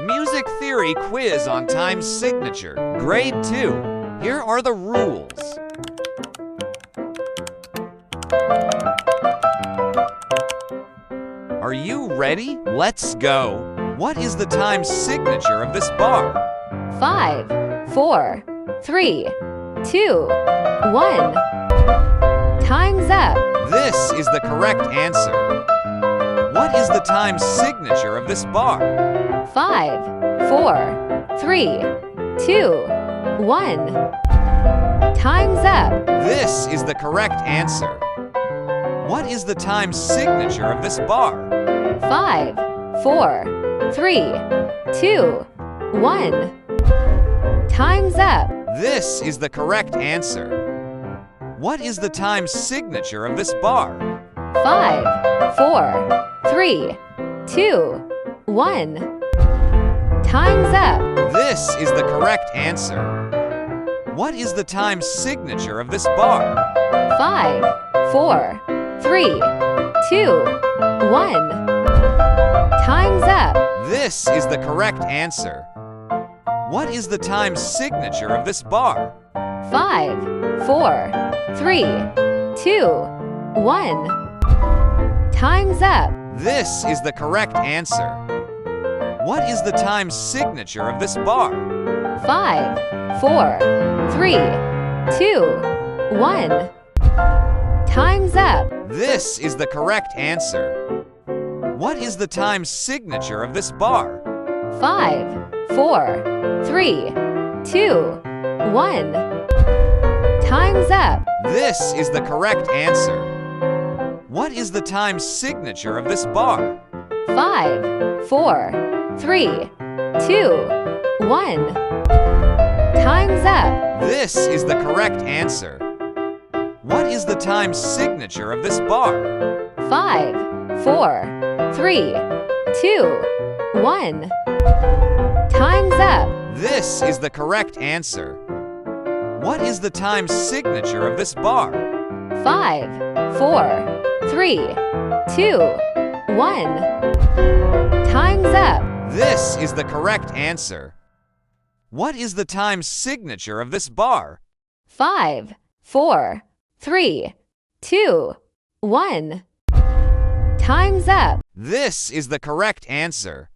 Music Theory Quiz on Time Signature, Grade 2. Here are the rules. Are you ready? Let's go. What is the time signature of this bar? 5, 4, 3, 2, 1. Time's up. This is the correct answer. What is the time signature of this bar? 5, 4, 3, 2, 1. Time's up. This is the correct answer. What is the time signature of this bar? 5, 4, 3, 2, 1. Time's up. This is the correct answer. What is the time signature of this bar? 5, 4, 3, 2, 1. Time's up. This is the correct answer. What is the time signature of this bar? 5, 4, 3, 2, 1. Time's up. This is the correct answer. What is the time signature of this bar? 5, 4, 3, 2, 1. Time's up. This is the correct answer. What is the time signature of this bar? 5, 4, 3, 2, 1. Time's up. This is the correct answer. What is the time signature of this bar? 5, 4, 3, 2, 1. Time's up. This is the correct answer. What is the time signature of this bar? 5, 4, 3, 2, 1. Time's up. This is the correct answer. What is the time signature of this bar? 5, 4, 3, 2, 1. Time's up. This is the correct answer. What is the time signature of this bar? 5, 4, 3, 2, 1. Time's up. This is the correct answer. What is the time signature of this bar? 5, 4, 3, 2, 1. Time's up. This is the correct answer.